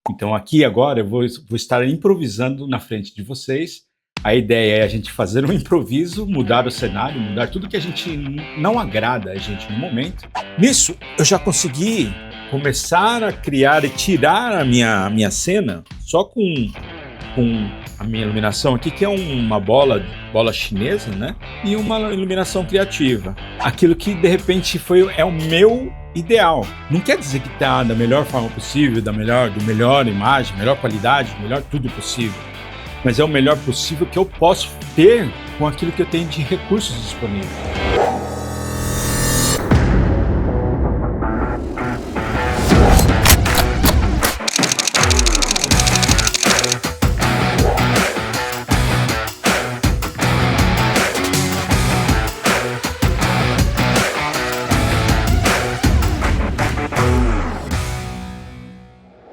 Então aqui agora eu vou estar improvisando na frente de vocês. A ideia é a gente fazer um improviso, mudar o cenário, mudar tudo que a gente não agrada a gente no momento. Nisso eu já consegui começar a criar e tirar a minha cena só com a minha iluminação aqui, que é uma bola chinesa, né? E uma iluminação criativa. Aquilo que de repente é o meu ideal. Não quer dizer que está da melhor forma possível, do melhor imagem, melhor qualidade, melhor tudo possível. Mas é o melhor possível que eu posso ter com aquilo que eu tenho de recursos disponíveis.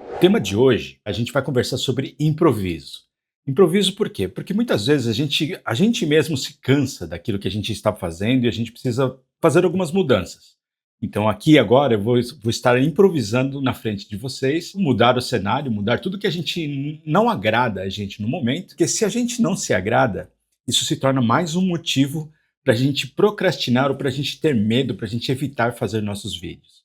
O tema de hoje, a gente vai conversar sobre improviso. Improviso por quê? Porque muitas vezes a gente mesmo se cansa daquilo que a gente está fazendo e a gente precisa fazer algumas mudanças. Então aqui agora eu vou estar improvisando na frente de vocês, mudar o cenário, mudar tudo que a gente não agrada a gente no momento, porque se a gente não se agrada, isso se torna mais um motivo para a gente procrastinar ou para a gente ter medo, para a gente evitar fazer nossos vídeos.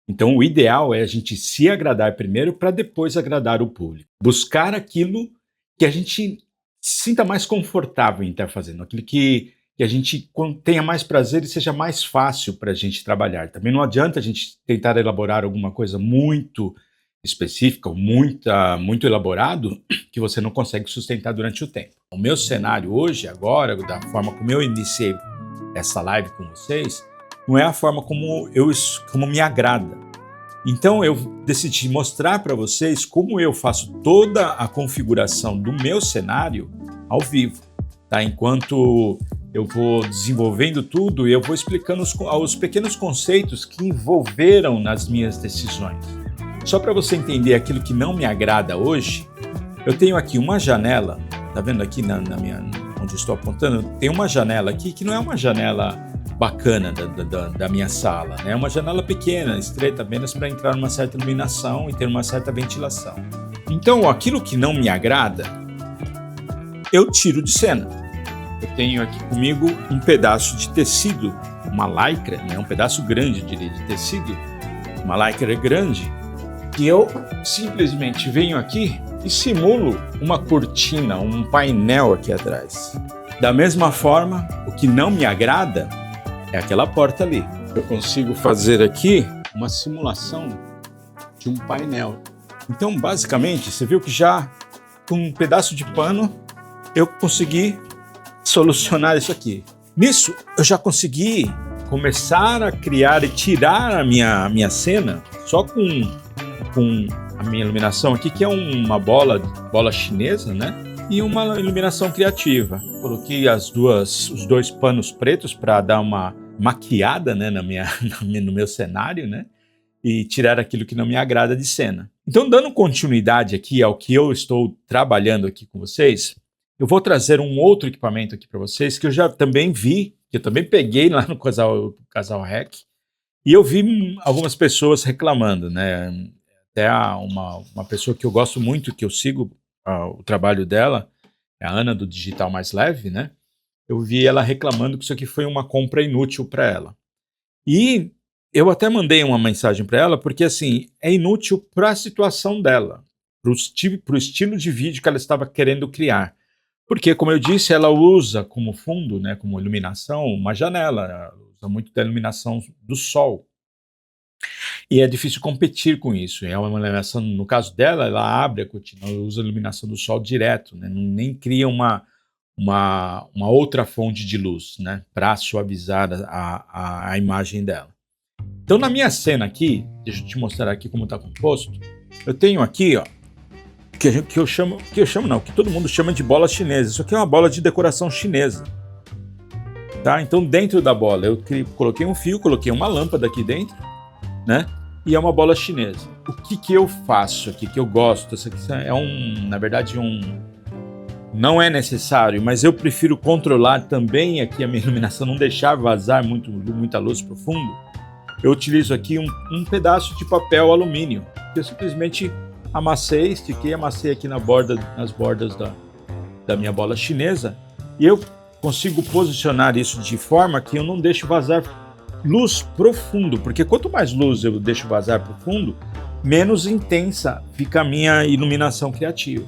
Então o ideal é a gente se agradar primeiro para depois agradar o público. Buscar aquilo que a gente sinta mais confortável em estar fazendo, aquilo que a gente tenha mais prazer e seja mais fácil para a gente trabalhar. Também não adianta a gente tentar elaborar alguma coisa muito específica, ou muito elaborado, que você não consegue sustentar durante o tempo. O meu cenário hoje, agora, da forma como eu iniciei essa live com vocês, não é a forma como me agrada. Então eu decidi mostrar para vocês como eu faço toda a configuração do meu cenário ao vivo, tá? Enquanto eu vou desenvolvendo tudo, eu vou explicando os pequenos conceitos que envolveram nas minhas decisões. Só para você entender aquilo que não me agrada hoje, eu tenho aqui uma janela, tá vendo aqui onde eu estou apontando? Tem uma janela aqui que não é uma janela bacana da minha sala, né? É uma janela pequena, estreita, apenas para entrar numa certa iluminação e ter uma certa ventilação. Então, aquilo que não me agrada, eu tiro de cena. Eu tenho aqui comigo um pedaço de tecido, uma lycra, né? Um pedaço grande, diria, de tecido, uma lycra grande, que eu simplesmente venho aqui e simulo uma cortina, um painel aqui atrás. Da mesma forma, o que não me agrada é aquela porta ali. Eu consigo fazer aqui uma simulação de um painel. Então, basicamente, você viu que já com um pedaço de pano eu consegui solucionar isso aqui. Nisso, eu já consegui começar a criar e tirar a minha cena só com a minha iluminação aqui, que é uma bola chinesa, né? E uma iluminação criativa. Coloquei os dois panos pretos para dar uma maquiada, né, no meu cenário, né? E tirar aquilo que não me agrada de cena. Então, dando continuidade aqui ao que eu estou trabalhando aqui com vocês, eu vou trazer um outro equipamento aqui para vocês que eu já também vi, que eu também peguei lá no Casal Rec, e eu vi algumas pessoas reclamando, né? Até uma pessoa que eu gosto muito, que eu sigo o trabalho dela, é a Ana do Digital Mais Leve, né? Eu vi ela reclamando que isso aqui foi uma compra inútil para ela. E eu até mandei uma mensagem para ela, porque assim, é inútil para a situação dela, para o estilo de vídeo que ela estava querendo criar. Porque, como eu disse, ela usa como fundo, né, como iluminação, uma janela, ela usa muito da iluminação do sol. E é difícil competir com isso. É uma iluminação, no caso dela, ela abre a cortina, ela usa a iluminação do sol direto, né? Nem cria uma outra fonte de luz, né? Para suavizar a imagem dela. Então, na minha cena aqui, deixa eu te mostrar aqui como está composto. Eu tenho aqui, ó, que todo mundo chama de bola chinesa. Isso aqui é uma bola de decoração chinesa. Tá? Então, dentro da bola, eu coloquei um fio, coloquei uma lâmpada aqui dentro, né? E é uma bola chinesa. O que eu faço aqui, que eu gosto? Isso aqui na verdade, não é necessário, mas eu prefiro controlar também aqui a minha iluminação, não deixar vazar muita luz para o fundo. Eu utilizo aqui um pedaço de papel alumínio, que eu simplesmente amassei, estiquei, amassei aqui nas bordas da minha bola chinesa, e eu consigo posicionar isso de forma que eu não deixo vazar luz profundo, porque quanto mais luz eu deixo vazar profundo, menos intensa fica a minha iluminação criativa.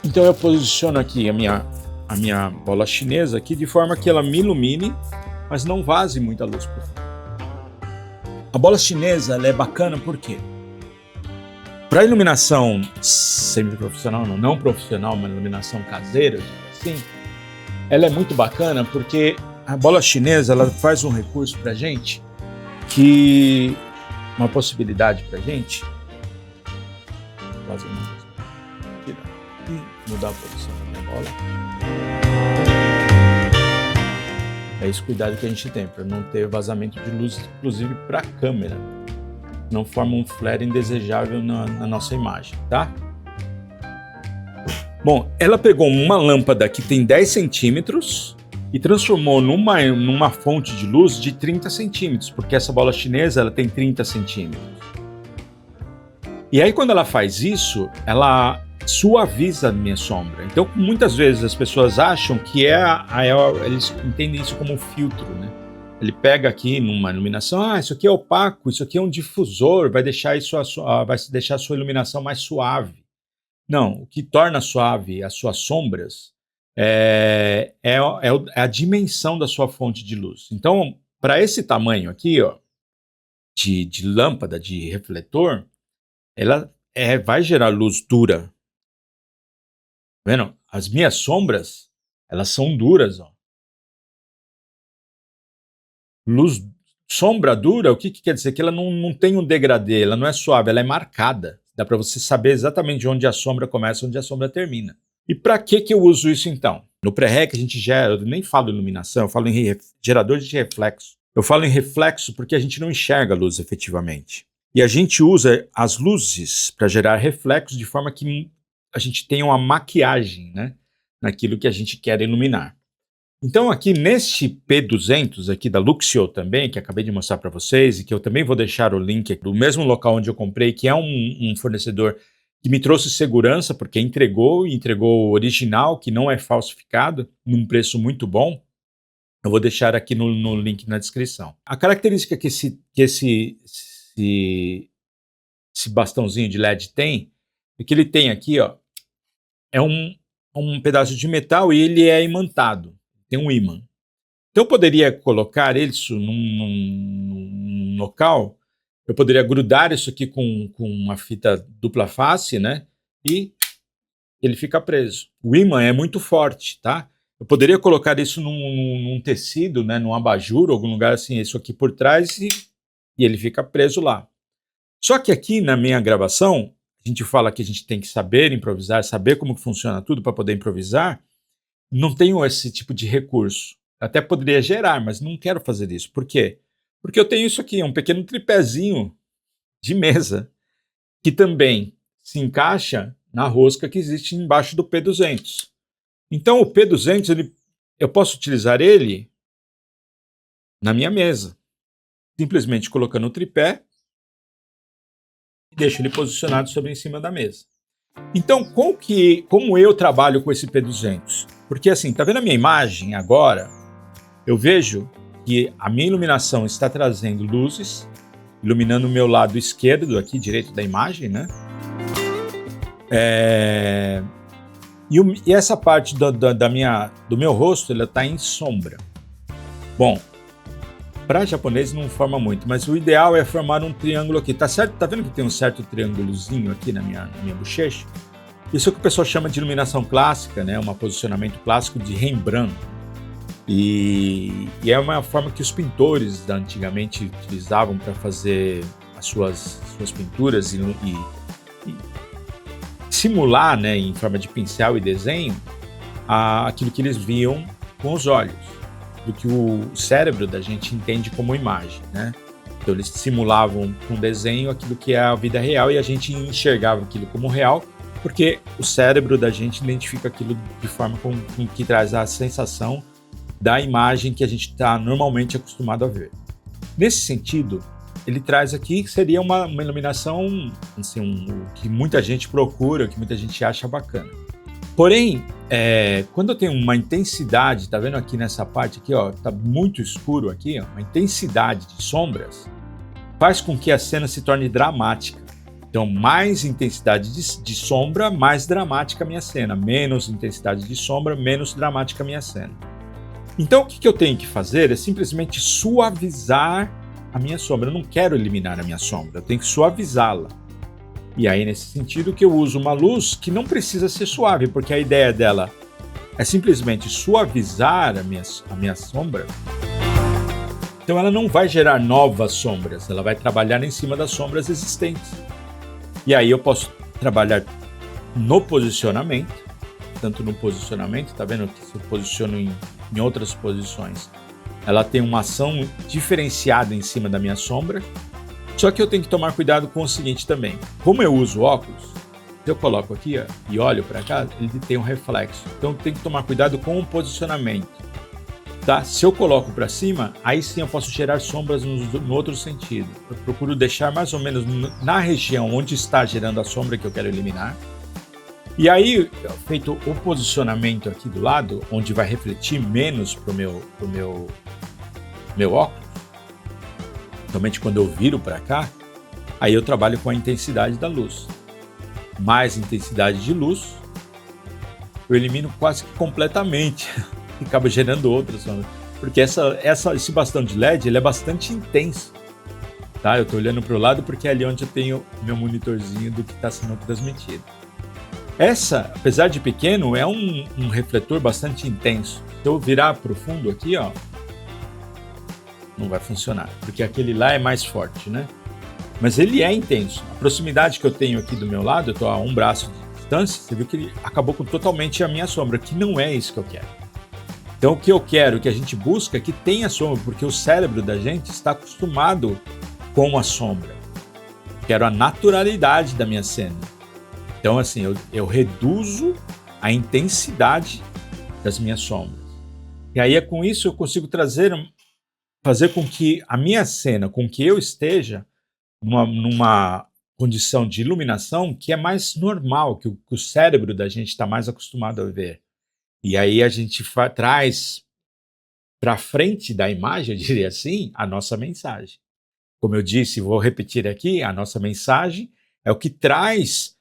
Então eu posiciono aqui a minha bola chinesa aqui de forma que ela me ilumine, mas não vaze muita luz profunda. A bola chinesa ela é bacana por quê? Para iluminação semi-profissional, não profissional, uma iluminação caseira, assim, ela é muito bacana porque a bola chinesa ela faz um recurso para a gente que uma possibilidade para a gente mudar a posição da minha bola. É esse cuidado que a gente tem para não ter vazamento de luz, inclusive para a câmera. Não forma um flare indesejável na nossa imagem, tá? Bom, ela pegou uma lâmpada que tem 10 centímetros e transformou numa fonte de luz de 30 centímetros, porque essa bola chinesa ela tem 30 centímetros. E aí quando ela faz isso, ela suaviza a minha sombra. Então muitas vezes as pessoas acham que eles entendem isso como um filtro, né? Ele pega aqui numa iluminação, isso aqui é opaco, isso aqui é um difusor, vai deixar a sua iluminação mais suave. Não, o que torna suave as suas sombras é a dimensão da sua fonte de luz. Então, para esse tamanho aqui, ó, de lâmpada, de refletor, ela vai gerar luz dura. Tá vendo? As minhas sombras, elas são duras, ó. Sombra dura, o que quer dizer? Que ela não tem um degradê, ela não é suave, ela é marcada. Dá para você saber exatamente onde a sombra começa e onde a sombra termina. E para que eu uso isso então? No pré-rec a gente gera, eu nem falo em iluminação, eu falo em gerador de reflexo. Eu falo em reflexo porque a gente não enxerga a luz efetivamente. E a gente usa as luzes para gerar reflexos de forma que a gente tenha uma maquiagem, né, naquilo que a gente quer iluminar. Então aqui neste P200 aqui da Luxio também, que acabei de mostrar para vocês e que eu também vou deixar o link do mesmo local onde eu comprei, que é um fornecedor que me trouxe segurança, porque entregou o original, que não é falsificado, num preço muito bom. Eu vou deixar aqui no link na descrição. A característica que esse bastãozinho de LED tem, é que ele tem aqui, ó, é um pedaço de metal e ele é imantado. Tem um ímã. Então eu poderia colocar isso num local, eu poderia grudar isso aqui com uma fita dupla face, né? E ele fica preso. O ímã é muito forte, tá? Eu poderia colocar isso num tecido, né? Num abajur, algum lugar assim, isso aqui por trás e ele fica preso lá. Só que aqui na minha gravação, a gente fala que a gente tem que saber improvisar, saber como funciona tudo para poder improvisar. Não tenho esse tipo de recurso. Até poderia gerar, mas não quero fazer isso. Por quê? Porque eu tenho isso aqui, um pequeno tripézinho de mesa, que também se encaixa na rosca que existe embaixo do P200. Então o P200, eu posso utilizar ele na minha mesa. Simplesmente colocando o tripé e deixo ele posicionado sobre em cima da mesa. Então, como eu trabalho com esse P200? Porque assim, tá vendo a minha imagem agora? Eu vejo que a minha iluminação está trazendo luzes, iluminando o meu lado esquerdo, aqui direito da imagem, né? E essa parte do meu rosto, ela está em sombra. Bom, para japonês não forma muito, mas o ideal é formar um triângulo aqui, tá certo? Tá vendo que tem um certo triângulozinho aqui na minha bochecha? Isso é o que o pessoal chama de iluminação clássica, né? Um posicionamento clássico de Rembrandt. E é uma forma que os pintores antigamente utilizavam para fazer as suas pinturas e simular, né, em forma de pincel e desenho, aquilo que eles viam com os olhos, do que o cérebro da gente entende como imagem, né? Então eles simulavam com desenho aquilo que é a vida real e a gente enxergava aquilo como real, porque o cérebro da gente identifica aquilo de forma com que traz a sensação da imagem que a gente está normalmente acostumado a ver. Nesse sentido, ele traz aqui que seria uma iluminação, assim, o que muita gente procura, o que muita gente acha bacana. Porém, quando eu tenho uma intensidade, tá vendo aqui nessa parte aqui, ó, tá muito escuro aqui, ó, uma intensidade de sombras, faz com que a cena se torne dramática. Então, mais intensidade de sombra, mais dramática a minha cena. Menos intensidade de sombra, menos dramática a minha cena. Então, o que eu tenho que fazer é simplesmente suavizar a minha sombra. Eu não quero eliminar a minha sombra, eu tenho que suavizá-la. E aí, nesse sentido, que eu uso uma luz que não precisa ser suave, porque a ideia dela é simplesmente suavizar a minha sombra. Então ela não vai gerar novas sombras, ela vai trabalhar em cima das sombras existentes. E aí eu posso trabalhar no posicionamento, tanto no posicionamento, tá vendo que se eu posiciono em outras posições, ela tem uma ação diferenciada em cima da minha sombra. Só que eu tenho que tomar cuidado com o seguinte também, como eu uso óculos, se eu coloco aqui, ó, e olho para cá, ele tem um reflexo, então eu tenho que tomar cuidado com o posicionamento. Tá? Se eu coloco para cima, aí sim eu posso gerar sombras no outro sentido. Eu procuro deixar mais ou menos na região onde está gerando a sombra que eu quero eliminar. E aí, feito o posicionamento aqui do lado, onde vai refletir menos pro meu óculos, somente quando eu viro para cá, aí eu trabalho com a intensidade da luz. Mais intensidade de luz, eu elimino quase que completamente. E acaba gerando outras sombras. Porque esse bastão de LED ele é bastante intenso. Tá? Eu estou olhando para o lado porque é ali onde eu tenho meu monitorzinho do que está sendo transmitido. Essa, apesar de pequeno, é um refletor bastante intenso. Se eu virar para o fundo aqui, ó, não vai funcionar, porque aquele lá é mais forte, né? Mas ele é intenso. A proximidade que eu tenho aqui do meu lado, eu estou a um braço de distância, você viu que ele acabou com totalmente a minha sombra, que não é isso que eu quero. Então o que eu quero, o que a gente busca é que tenha sombra, porque o cérebro da gente está acostumado com a sombra. Quero a naturalidade da minha cena. Então assim, eu reduzo a intensidade das minhas sombras. E aí com isso eu consigo fazer com que a minha cena, com que eu esteja numa condição de iluminação que é mais normal, que o cérebro da gente está mais acostumado a ver. E aí a gente traz para frente da imagem, eu diria assim, a nossa mensagem. Como eu disse, vou repetir aqui, a nossa mensagem é o que traz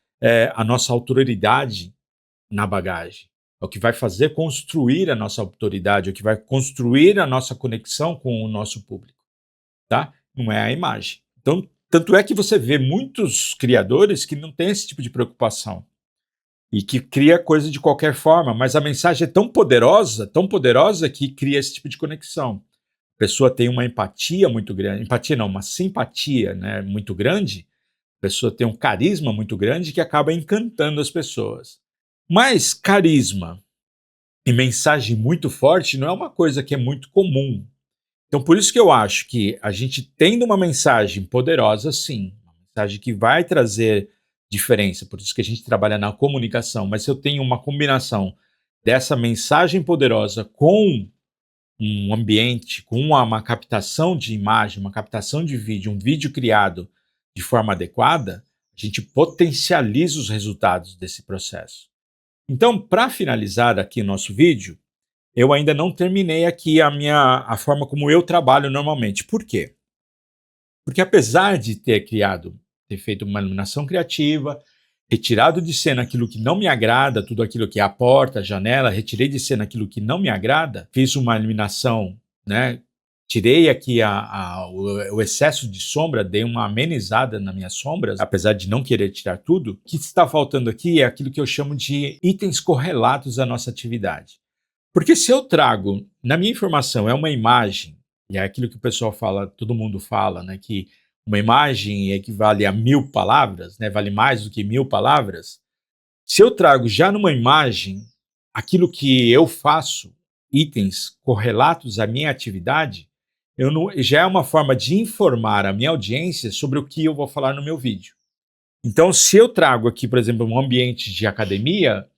a nossa autoridade na bagagem. É o que vai fazer construir a nossa autoridade, é o que vai construir a nossa conexão com o nosso público. Tá? Não é a imagem. Então, tanto é que você vê muitos criadores que não têm esse tipo de preocupação. E que cria coisa de qualquer forma, mas a mensagem é tão poderosa que cria esse tipo de conexão. A pessoa tem uma empatia muito grande, empatia não, uma simpatia, né, muito grande, a pessoa tem um carisma muito grande que acaba encantando as pessoas. Mas carisma e mensagem muito forte não é uma coisa que é muito comum. Então por isso que eu acho que a gente tendo uma mensagem poderosa, sim, uma mensagem que vai trazer diferença, por isso que a gente trabalha na comunicação, mas se eu tenho uma combinação dessa mensagem poderosa com um ambiente, com uma captação de imagem, uma captação de vídeo, um vídeo criado de forma adequada, a gente potencializa os resultados desse processo. Então, para finalizar aqui o nosso vídeo, eu ainda não terminei aqui a forma como eu trabalho normalmente. Por quê? Porque apesar de ter feito uma iluminação criativa, retirado de cena aquilo que não me agrada, tudo aquilo que é a porta, a janela, retirei de cena aquilo que não me agrada, fiz uma iluminação, né? Tirei aqui o excesso de sombra, dei uma amenizada nas minhas sombras, apesar de não querer tirar tudo. O que está faltando aqui é aquilo que eu chamo de itens correlatos à nossa atividade. Porque se eu trago, na minha informação, é uma imagem, e é aquilo que o pessoal fala, todo mundo fala, né, que uma imagem equivale a 1000 palavras, né, vale mais do que 1000 palavras. Se eu trago já numa imagem aquilo que eu faço, itens correlatos à minha atividade, já é uma forma de informar a minha audiência sobre o que eu vou falar no meu vídeo. Então, se eu trago aqui, por exemplo, um ambiente de academia,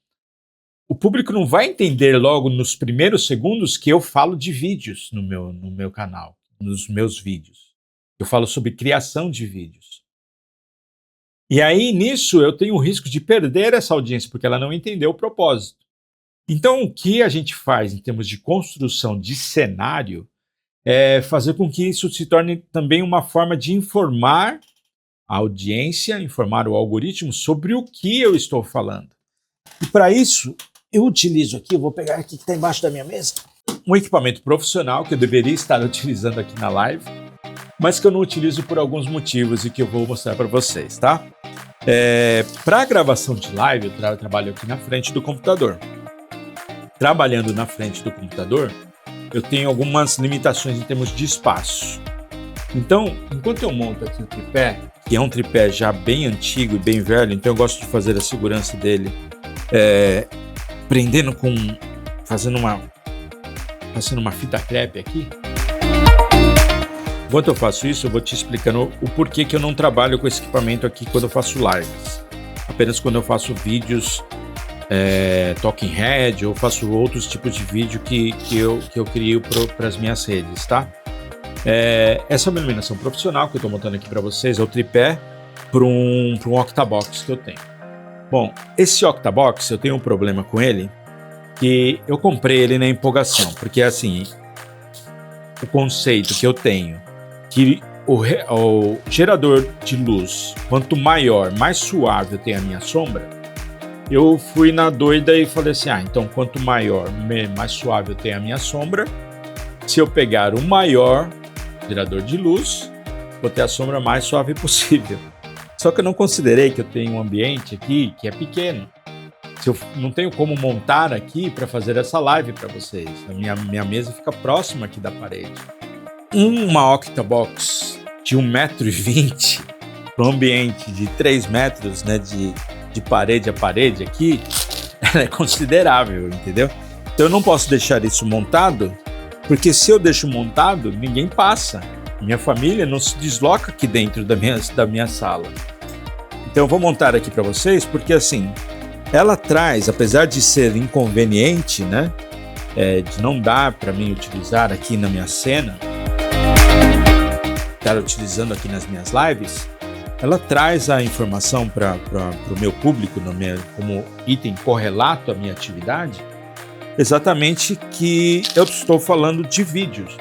o público não vai entender logo nos primeiros segundos que eu falo de vídeos no meu canal, nos meus vídeos. Eu falo sobre criação de vídeos. E aí, nisso, eu tenho o risco de perder essa audiência, porque ela não entendeu o propósito. Então, o que a gente faz em termos de construção de cenário é fazer com que isso se torne também uma forma de informar a audiência, informar o algoritmo sobre o que eu estou falando. E para isso, eu utilizo aqui, eu vou pegar aqui que está embaixo da minha mesa, um equipamento profissional que eu deveria estar utilizando aqui na live, mas que eu não utilizo por alguns motivos e que eu vou mostrar para vocês, tá? Para a gravação de live, eu trabalho aqui na frente do computador. Trabalhando na frente do computador, eu tenho algumas limitações em termos de espaço. Então, enquanto eu monto aqui o tripé, que é um tripé já bem antigo e bem velho, então eu gosto de fazer a segurança dele prendendo com... fazendo uma fita crepe aqui. Enquanto eu faço isso, eu vou te explicando o porquê que eu não trabalho com esse equipamento aqui quando eu faço lives. Apenas quando eu faço vídeos talking head, ou faço outros tipos de vídeo que eu crio para as minhas redes, tá? Essa é uma iluminação profissional que eu estou montando aqui para vocês, é o tripé para um Octabox que eu tenho. Bom, esse Octabox, eu tenho um problema com ele, que eu comprei ele na empolgação, porque assim, o conceito que eu tenho, que o gerador de luz, quanto maior, mais suave eu tenho a minha sombra, eu fui na doida e falei assim, então quanto maior, mais suave eu tenho a minha sombra, se eu pegar o maior gerador de luz, vou ter a sombra mais suave possível. Só que eu não considerei que eu tenho um ambiente aqui que é pequeno. Se eu não tenho como montar aqui para fazer essa live para vocês. A minha mesa fica próxima aqui da parede. Uma Octabox de 1,20 m para um ambiente de 3 metros, né, de parede a parede aqui, é considerável, entendeu? Então eu não posso deixar isso montado, porque se eu deixo montado, ninguém passa. Minha família não se desloca aqui dentro da minha sala. Então eu vou montar aqui para vocês, porque assim, ela traz, apesar de ser inconveniente, né, de não dar para mim utilizar aqui na minha cena, estar utilizando aqui nas minhas lives, ela traz a informação para o meu público como item correlato à minha atividade, exatamente que eu estou falando de vídeos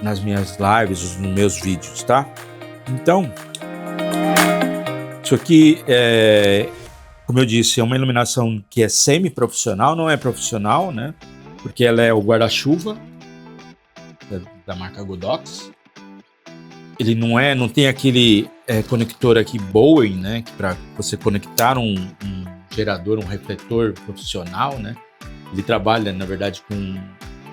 nas minhas lives, nos meus vídeos, tá? Então, isso aqui como eu disse, é uma iluminação que é semi-profissional, não é profissional, né? Porque ela é o guarda-chuva da marca Godox. Ele não tem aquele conector aqui Bowen, né? Para você conectar um gerador, um refletor profissional, né? Ele trabalha, na verdade, com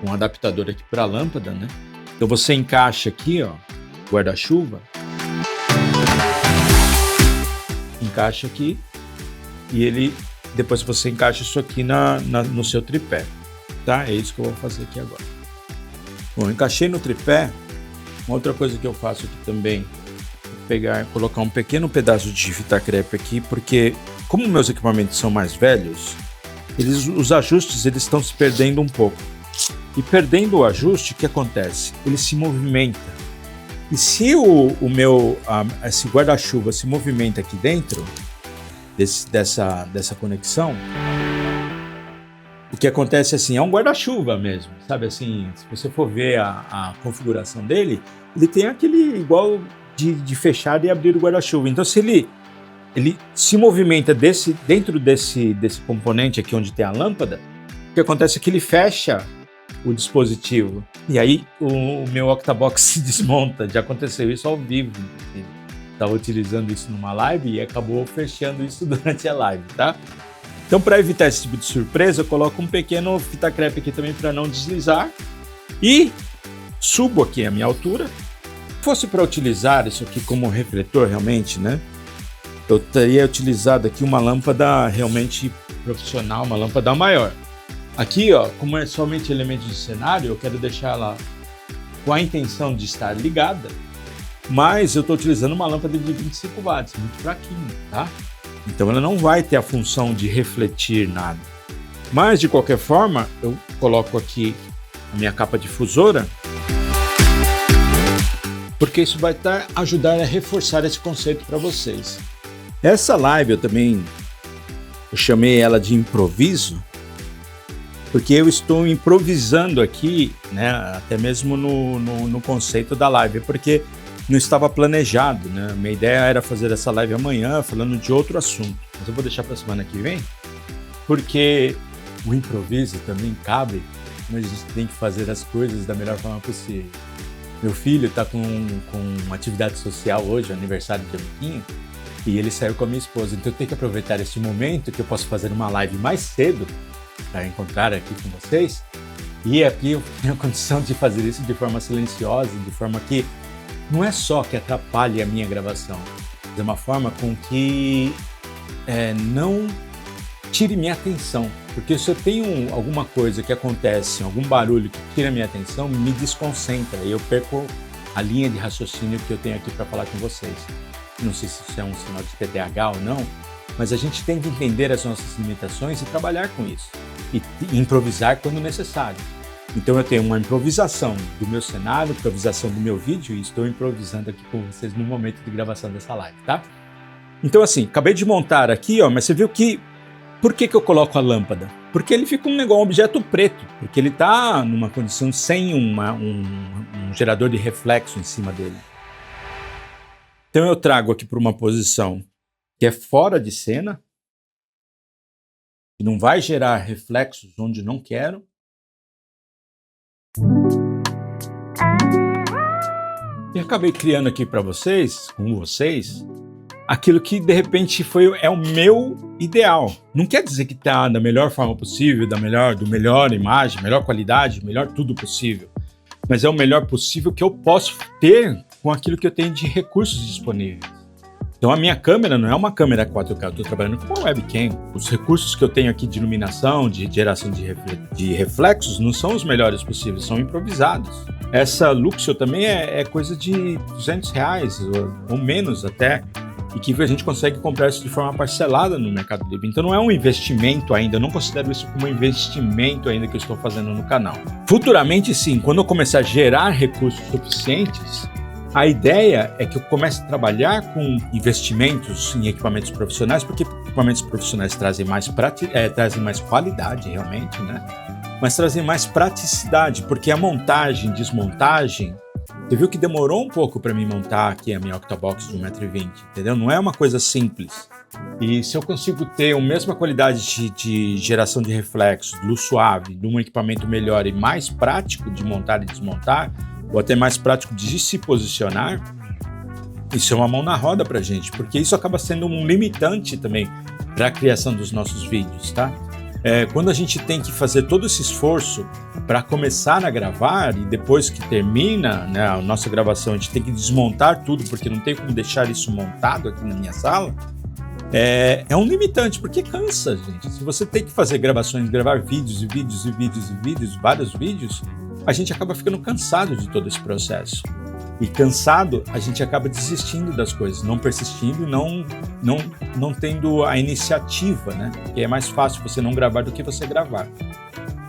um adaptador aqui para a lâmpada, né? Então você encaixa aqui, ó, guarda-chuva, encaixa aqui e depois você encaixa isso aqui no seu tripé, tá? É isso que eu vou fazer aqui agora. Bom, encaixei no tripé. Uma outra coisa que eu faço aqui também é colocar um pequeno pedaço de fita crepe aqui, porque como meus equipamentos são mais velhos, os ajustes estão se perdendo um pouco. E perdendo o ajuste, o que acontece? Ele se movimenta. E se esse guarda-chuva se movimenta aqui dentro dessa conexão, o que acontece assim, é um guarda-chuva mesmo, sabe assim, se você for ver a configuração dele, ele tem aquele igual de fechar e abrir o guarda-chuva. Então se ele se movimenta dentro desse componente aqui onde tem a lâmpada, o que acontece é que ele fecha o dispositivo. E aí o meu Octabox se desmonta. Já aconteceu isso ao vivo. Estava utilizando isso numa live e acabou fechando isso durante a live, tá? Então, para evitar esse tipo de surpresa, eu coloco um pequeno fita crepe aqui também para não deslizar. E subo aqui a minha altura. Se fosse para utilizar isso aqui como refletor realmente, né? Eu teria utilizado aqui uma lâmpada realmente profissional, uma lâmpada maior. Aqui, ó, como é somente elemento de cenário, eu quero deixar ela com a intenção de estar ligada, mas eu estou utilizando uma lâmpada de 25 watts, muito fraquinha, tá? Então ela não vai ter a função de refletir nada. Mas, de qualquer forma, eu coloco aqui a minha capa difusora porque isso vai ajudar a reforçar esse conceito para vocês. Essa live eu chamei ela de improviso, porque eu estou improvisando aqui, né, até mesmo no conceito da live, porque não estava planejado, né? Minha ideia era fazer essa live amanhã, falando de outro assunto, mas eu vou deixar para a semana que vem, porque o improviso também cabe, mas a gente tem que fazer as coisas da melhor forma possível. Meu filho está com uma atividade social hoje, aniversário de amiguinho, e ele saiu com a minha esposa, então eu tenho que aproveitar esse momento que eu posso fazer uma live mais cedo para encontrar aqui com vocês, e aqui eu tenho a condição de fazer isso de forma silenciosa, de forma que não é só que atrapalhe a minha gravação, de uma forma com que não tire minha atenção, porque se eu tenho alguma coisa que acontece, algum barulho que tira minha atenção, me desconcentra e eu perco a linha de raciocínio que eu tenho aqui para falar com vocês. Não sei se isso é um sinal de TDAH ou não, mas a gente tem que entender as nossas limitações e trabalhar com isso, e improvisar quando necessário. Então eu tenho uma improvisação do meu cenário, improvisação do meu vídeo, e estou improvisando aqui com vocês no momento de gravação dessa live, tá? Então assim, acabei de montar aqui, ó, mas você viu que... Por que eu coloco a lâmpada? Porque ele fica um objeto preto, porque ele está numa condição sem um gerador de reflexo em cima dele. Então eu trago aqui para uma posição que é fora de cena, que não vai gerar reflexos onde não quero. E acabei criando aqui para vocês, com vocês, aquilo que de repente é o meu ideal. Não quer dizer que está da melhor forma possível, do melhor imagem, melhor qualidade, melhor tudo possível. Mas é o melhor possível que eu posso ter com aquilo que eu tenho de recursos disponíveis. Então a minha câmera não é uma câmera 4K, eu estou trabalhando com uma webcam. Os recursos que eu tenho aqui de iluminação, de geração de reflexos, não são os melhores possíveis, são improvisados. Essa Luxio também é coisa de R$200 ou menos até, e que a gente consegue comprar isso de forma parcelada no Mercado Livre. Então não é um investimento ainda, eu não considero isso como um investimento ainda que eu estou fazendo no canal. Futuramente sim, quando eu começar a gerar recursos suficientes, a ideia é que eu comece a trabalhar com investimentos em equipamentos profissionais, porque equipamentos profissionais trazem mais qualidade realmente, né? Mas trazem mais praticidade, porque a montagem, desmontagem, você viu que demorou um pouco para mim montar aqui a minha Octabox de 1,20 m, entendeu? Não é uma coisa simples. E se eu consigo ter a mesma qualidade de geração de reflexos, luz suave, de um equipamento melhor e mais prático de montar e desmontar, ou até mais prático de se posicionar, isso é uma mão na roda pra gente, porque isso acaba sendo um limitante também para a criação dos nossos vídeos, tá? Quando a gente tem que fazer todo esse esforço para começar a gravar e depois que termina, né, a nossa gravação, a gente tem que desmontar tudo porque não tem como deixar isso montado aqui na minha sala, é um limitante, porque cansa, gente. Se você tem que fazer gravações, gravar vídeos e vídeos e vídeos e vídeos, vários vídeos, a gente acaba ficando cansado de todo esse processo. E cansado, a gente acaba desistindo das coisas, não persistindo, não tendo a iniciativa, né? Porque é mais fácil você não gravar do que você gravar.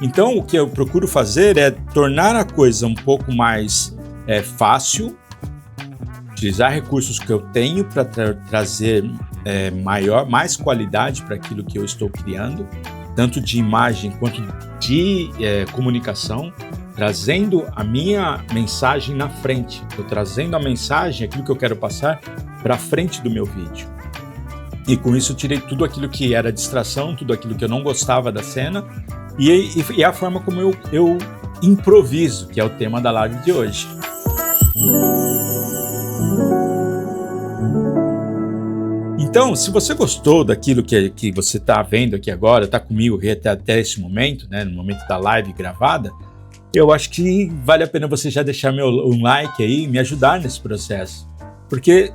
Então, o que eu procuro fazer é tornar a coisa um pouco mais fácil, utilizar recursos que eu tenho para trazer mais qualidade para aquilo que eu estou criando, tanto de imagem quanto de comunicação, trazendo a minha mensagem na frente. Estou trazendo a mensagem, aquilo que eu quero passar, para frente do meu vídeo. E com isso eu tirei tudo aquilo que era distração, tudo aquilo que eu não gostava da cena, e a forma como eu improviso, que é o tema da live de hoje. Então, se você gostou daquilo que você está vendo aqui agora, está comigo até esse momento, né, no momento da live gravada, eu acho que vale a pena você já deixar um like aí e me ajudar nesse processo. Porque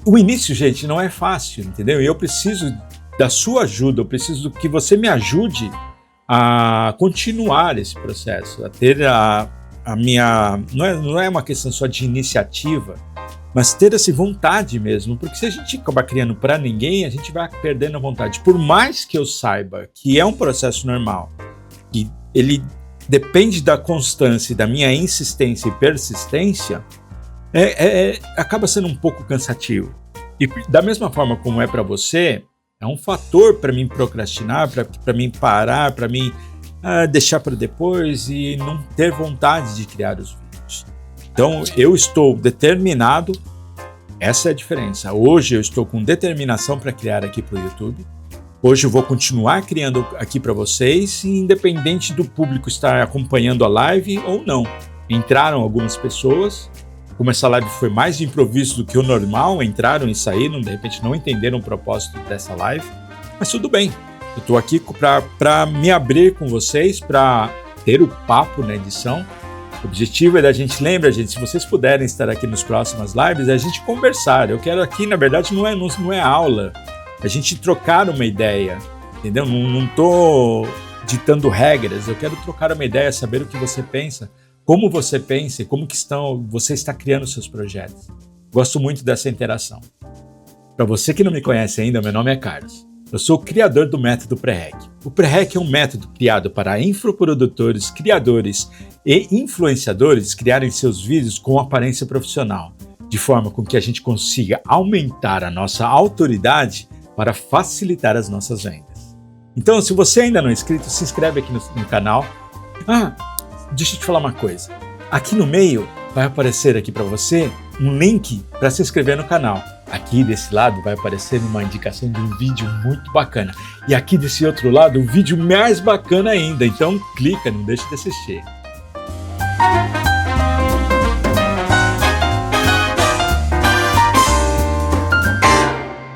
o início, gente, não é fácil, entendeu? E eu preciso da sua ajuda, eu preciso que você me ajude a continuar esse processo, a ter a minha... Não é uma questão só de iniciativa, mas ter essa vontade mesmo, porque se a gente acabar criando para ninguém, a gente vai perdendo a vontade. Por mais que eu saiba que é um processo normal, que ele depende da constância, da minha insistência e persistência, acaba sendo um pouco cansativo. E da mesma forma como é para você, é um fator para mim procrastinar, para mim parar, para mim deixar para depois e não ter vontade de criar os vídeos. Então eu estou determinado, essa é a diferença. Hoje eu estou com determinação para criar aqui para o YouTube. Hoje eu vou continuar criando aqui para vocês, independente do público estar acompanhando a live ou não. Entraram algumas pessoas, como essa live foi mais de improviso do que o normal, entraram e saíram, de repente não entenderam o propósito dessa live, mas tudo bem. Eu estou aqui para me abrir com vocês, para ter o papo na edição. O objetivo é da gente, lembra, gente, se vocês puderem estar aqui nas próximas lives, é a gente conversar. Eu quero aqui, na verdade, não é aula, a gente trocar uma ideia, entendeu? Não estou ditando regras, eu quero trocar uma ideia, saber o que você pensa, como você pensa, como que você está criando seus projetos. Gosto muito dessa interação. Para você que não me conhece ainda, meu nome é Carlos. Eu sou o criador do método Pré-Rec. O Pré-Rec é um método criado para infoprodutores, criadores e influenciadores criarem seus vídeos com aparência profissional, de forma com que a gente consiga aumentar a nossa autoridade para facilitar as nossas vendas. Então, se você ainda não é inscrito, se inscreve aqui no canal. Deixa eu te falar uma coisa. Aqui no meio vai aparecer aqui para você um link para se inscrever no canal. Aqui desse lado vai aparecer uma indicação de um vídeo muito bacana. E aqui desse outro lado, um vídeo mais bacana ainda. Então clica, não deixe de assistir.